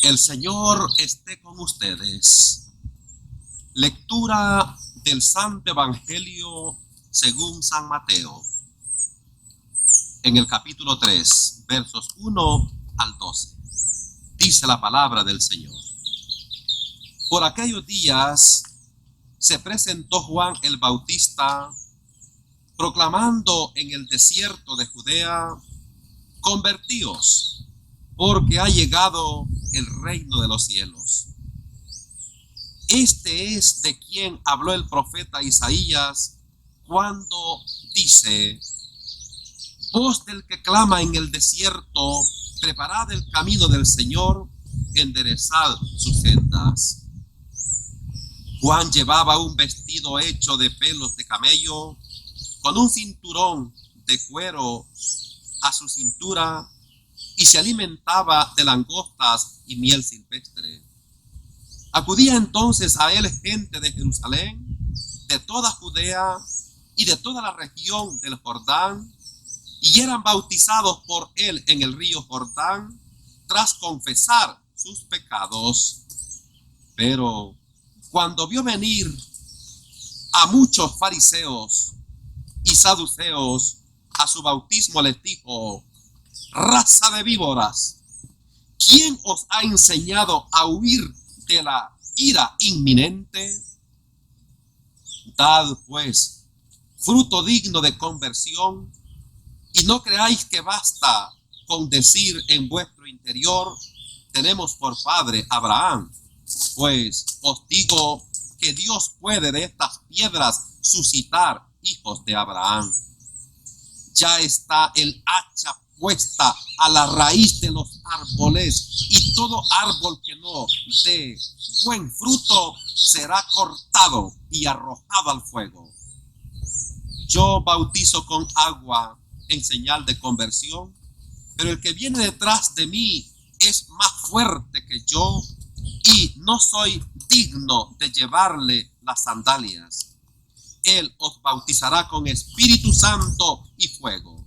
El Señor esté con ustedes. Lectura del Santo Evangelio según San Mateo, en el capítulo 3, versos 1 al 12. Dice la palabra del Señor. Por aquellos días se presentó Juan el Bautista, proclamando en el desierto de Judea: convertíos, porque ha llegado el reino de los cielos. Este es de quien habló el profeta Isaías cuando dice: voz del que clama en el desierto, preparad el camino del Señor, enderezad sus sendas. Juan llevaba un vestido hecho de pelos de camello, con un cinturón de cuero a su cintura, y se alimentaba de langostas y miel silvestre. Acudía entonces a él gente de Jerusalén, de toda Judea y de toda la región del Jordán, y eran bautizados por él en el río Jordán, tras confesar sus pecados. Pero cuando vio venir a muchos fariseos y saduceos a su bautismo, les dijo: raza de víboras, ¿quién os ha enseñado a huir de la ira inminente? Dad pues fruto digno de conversión, y no creáis que basta con decir en vuestro interior: tenemos por padre Abraham, pues os digo que Dios puede de estas piedras suscitar hijos de Abraham. Ya está el hacha puesta a la raíz de los árboles, y todo árbol que no dé buen fruto será cortado y arrojado al fuego. Yo bautizo con agua en señal de conversión, pero el que viene detrás de mí es más fuerte que yo, y no soy digno de llevarle las sandalias. Él os bautizará con Espíritu Santo y fuego.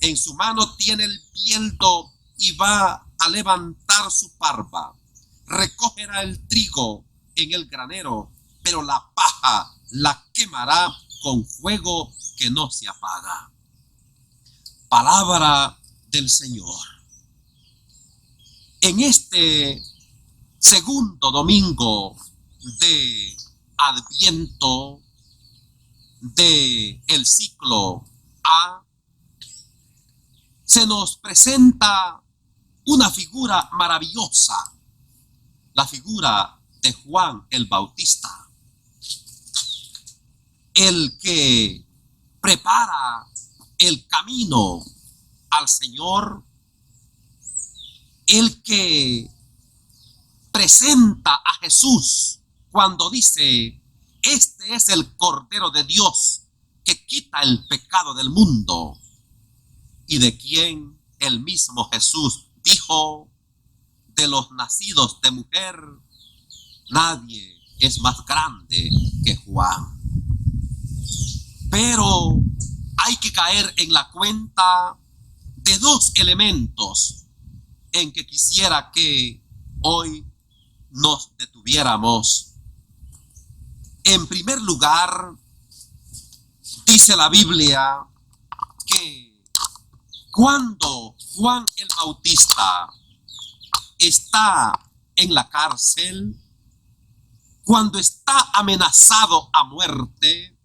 En su mano tiene el viento y va a levantar su parva. Recogerá el trigo en el granero, pero la paja la quemará con fuego que no se apaga. Palabra del Señor. En este segundo domingo de Adviento del ciclo A, se nos presenta una figura maravillosa, la figura de Juan el Bautista, el que prepara el camino al Señor, el que presenta a Jesús cuando dice: este es el Cordero de Dios que quita el pecado del mundo, y de quien el mismo Jesús dijo: de los nacidos de mujer, nadie es más grande que Juan. Pero hay que caer en la cuenta de dos elementos en que quisiera que hoy nos detuviéramos. En primer lugar, dice la Biblia que cuando Juan el Bautista está en la cárcel, cuando está amenazado a muerte,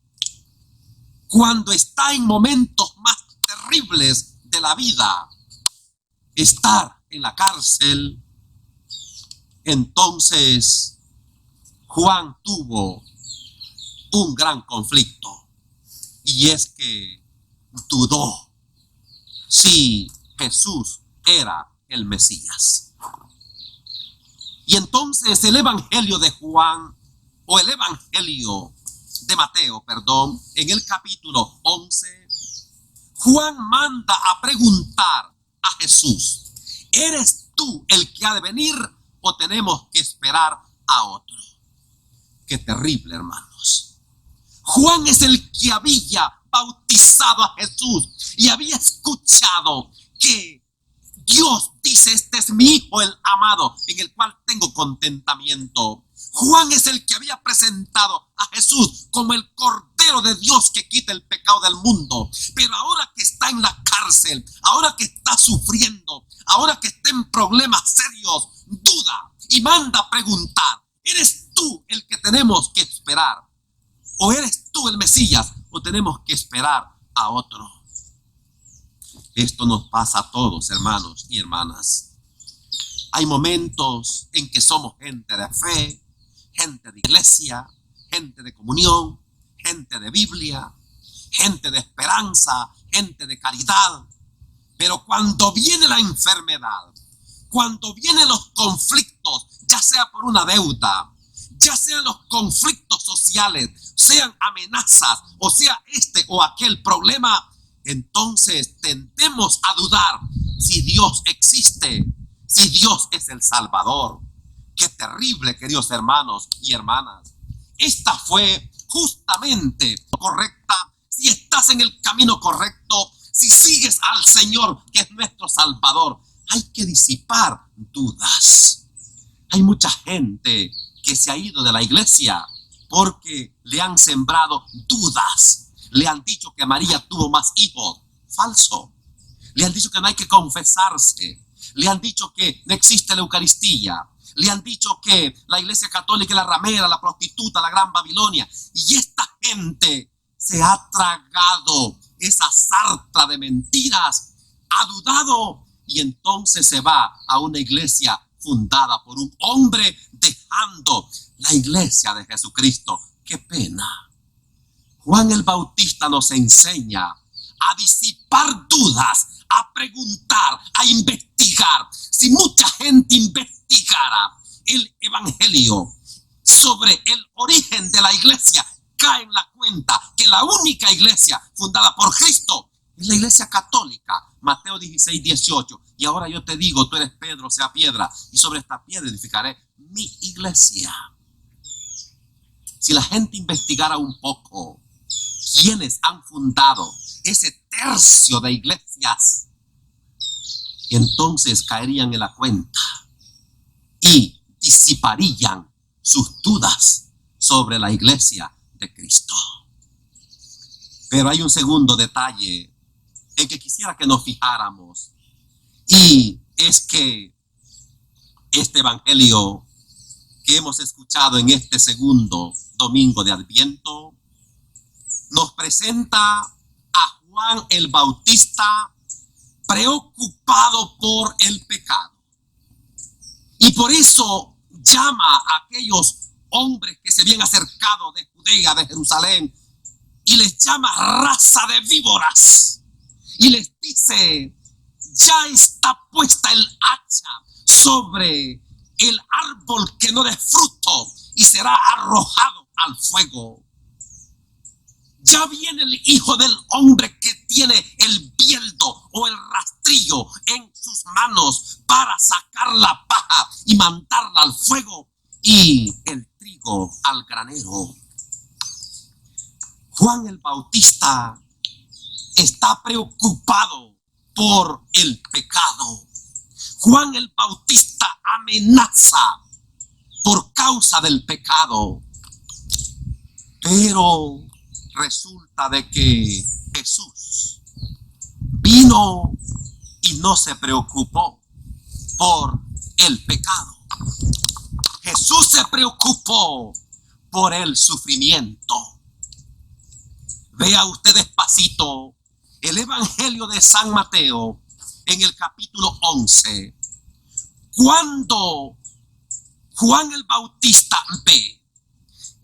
cuando está en momentos más terribles de la vida, estar en la cárcel, entonces Juan tuvo un gran conflicto, y es que dudó si Jesús era el Mesías. Y entonces el Evangelio de Juan, o el Evangelio de Mateo, perdón, en el capítulo 11, Juan manda a preguntar a Jesús: ¿eres tú el que ha de venir o tenemos que esperar a otro? Qué terrible, hermanos. Juan es el que había bautizado a Jesús y había escuchado que Dios dice: este es mi Hijo el amado, en el cual tengo contentamiento. Juan es el que había presentado a Jesús como el Cordero de Dios que quita el pecado del mundo. Pero ahora que está en la cárcel, ahora que está sufriendo, ahora que está en problemas serios, duda y manda a preguntar: ¿eres tú el que tenemos que esperar? ¿O eres tú el Mesías? ¿O tenemos que esperar a otro? Esto nos pasa a todos, hermanos y hermanas. Hay momentos en que somos gente de fe, gente de iglesia, gente de comunión, gente de Biblia, gente de esperanza, gente de caridad. Pero cuando viene la enfermedad, cuando vienen los conflictos, ya sea por una deuda, ya sean los conflictos sociales, sean amenazas, o sea este o aquel problema, entonces tendemos a dudar si Dios existe, si Dios es el Salvador. Qué terrible, queridos hermanos y hermanas. Esta fue justamente correcta. Si estás en el camino correcto, si sigues al Señor, que es nuestro Salvador, hay que disipar dudas. Hay mucha gente que se ha ido de la iglesia porque le han sembrado dudas. Le han dicho que María tuvo más hijos. Falso. Le han dicho que no hay que confesarse. Le han dicho que no existe la Eucaristía. Le han dicho que la iglesia católica es la ramera, la prostituta, la gran Babilonia. Y esta gente se ha tragado esa sarta de mentiras, ha dudado y entonces se va a una iglesia fundada por un hombre, dejando la iglesia de Jesucristo. ¡Qué pena! Juan el Bautista nos enseña a disipar dudas, a preguntar, a investigar. Si mucha gente investigara el evangelio sobre el origen de la iglesia, cae en la cuenta que la única iglesia fundada por Cristo es la iglesia católica. Mateo 16, 18. Y ahora yo te digo: tú eres Pedro, sea piedra, y sobre esta piedra edificaré mi iglesia. Si la gente investigara un poco quiénes han fundado ese tercio de iglesias, entonces caerían en la cuenta y disiparían sus dudas sobre la iglesia de Cristo. Pero hay un segundo detalle en que quisiera que nos fijáramos, y es que este evangelio que hemos escuchado en este segundo domingo de Adviento nos presenta a Juan el Bautista preocupado por el pecado. Y por eso llama a aquellos hombres que se habían acercado de Judea, de Jerusalén, y les llama raza de víboras. Y les dice: ya está puesta el hacha sobre el árbol que no dé fruto y será arrojado al fuego. Ya viene el Hijo del Hombre que tiene el bieldo o el rastrillo en sus manos para sacar la paja y mandarla al fuego y el trigo al granero. Juan el Bautista está preocupado por el pecado. Juan el Bautista amenaza por causa del pecado. Pero resulta de que Jesús vino y no se preocupó por el pecado. Jesús se preocupó por el sufrimiento. Vea usted despacito el Evangelio de San Mateo en el capítulo 11. Cuando Juan el Bautista ve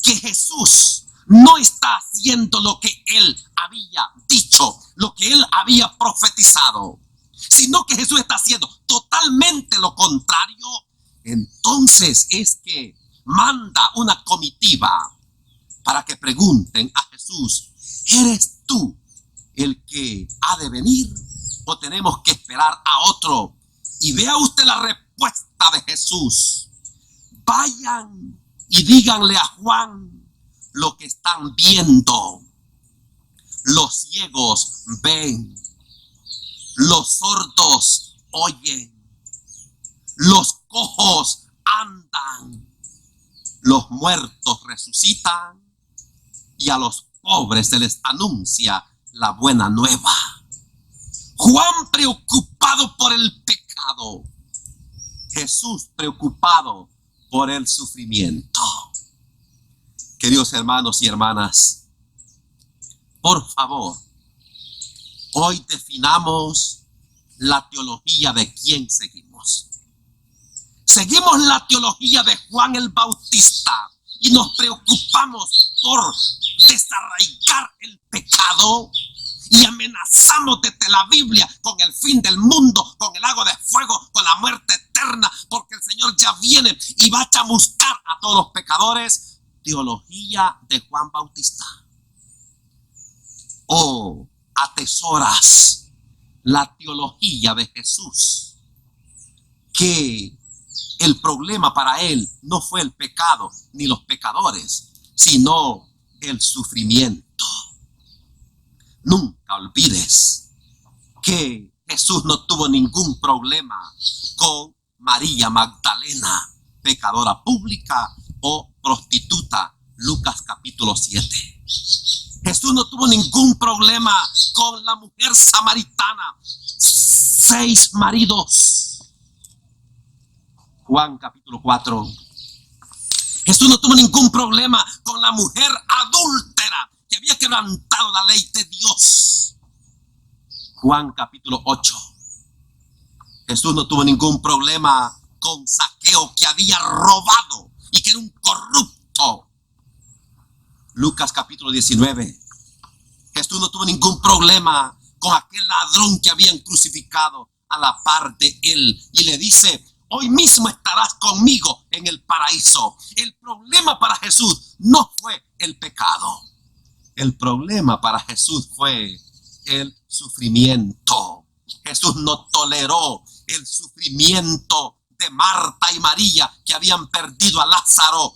que Jesús no está haciendo lo que él había dicho, lo que él había profetizado, sino que Jesús está haciendo totalmente lo contrario, entonces es que manda una comitiva para que pregunten a Jesús: ¿eres tú el que ha de venir o tenemos que esperar a otro? Y vea usted la respuesta de Jesús: vayan y díganle a Juan lo que están viendo. Los ciegos ven, los sordos oyen, los cojos andan, los muertos resucitan y a los pobres se les anuncia la buena nueva. Juan preocupado por el pecado, Jesús preocupado por el sufrimiento. Queridos hermanos y hermanas, por favor, hoy definamos la teología de quién seguimos. Seguimos la teología de Juan el Bautista y nos preocupamos por desarraigar el pecado y amenazamos desde la Biblia con el fin del mundo, con el lago de fuego, con la muerte eterna, porque el Señor ya viene y va a chamuscar a todos los pecadores. Teología de Juan Bautista. O atesoras la teología de Jesús, que el problema para él no fue el pecado ni los pecadores, sino el sufrimiento. Nunca olvides que Jesús no tuvo ningún problema con María Magdalena, pecadora pública o prostituta, Lucas capítulo 7. Jesús no tuvo ningún problema con la mujer samaritana, 6 maridos, Juan capítulo 4. Jesús no tuvo ningún problema con la mujer adúltera que había quebrantado la ley de Dios, Juan capítulo 8. Jesús no tuvo ningún problema con Zaqueo, que había robado y que era un corrupto, Lucas capítulo 19. Jesús no tuvo ningún problema con aquel ladrón que habían crucificado a la par de él y le dice: hoy mismo estarás conmigo en el paraíso. El problema para Jesús no fue el pecado. El problema para Jesús fue el sufrimiento. Jesús no toleró el sufrimiento de Marta y María, que habían perdido a Lázaro.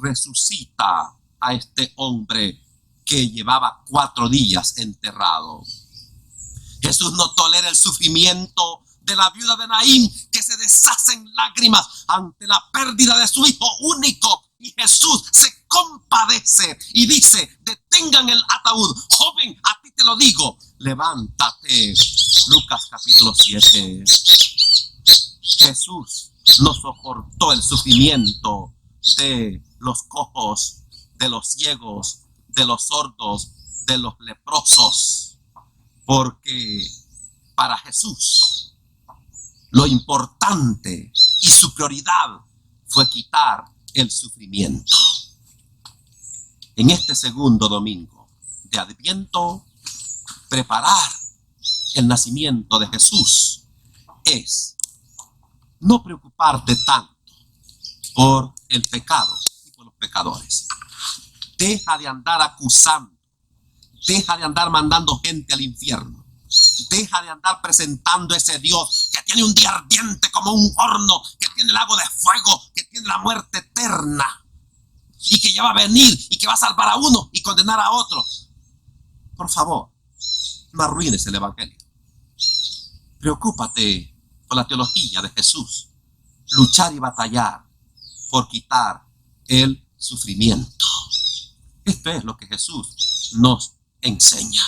Resucita a este hombre que llevaba 4 días enterrado. Jesús no tolera el sufrimiento de la viuda de Naín, que se deshace en lágrimas ante la pérdida de su hijo único. Y Jesús se compadece y dice: detengan el ataúd. Joven, a ti te lo digo, levántate. Lucas capítulo 7. Jesús no soportó el sufrimiento de los cojos, de los ciegos, de los sordos, de los leprosos, porque para Jesús lo importante y su prioridad fue quitar el sufrimiento. En este segundo domingo de Adviento, preparar el nacimiento de Jesús es no preocuparte tanto por el pecado y por los pecadores. Deja de andar acusando, deja de andar mandando gente al infierno, deja de andar presentando ese Dios que tiene un día ardiente como un horno, que tiene el lago de fuego, que tiene la muerte eterna y que ya va a venir y que va a salvar a uno y condenar a otro. Por favor, no arruines el evangelio. Preocúpate por la teología de Jesús, luchar y batallar por quitar el sufrimiento. Esto es lo que Jesús nos enseña.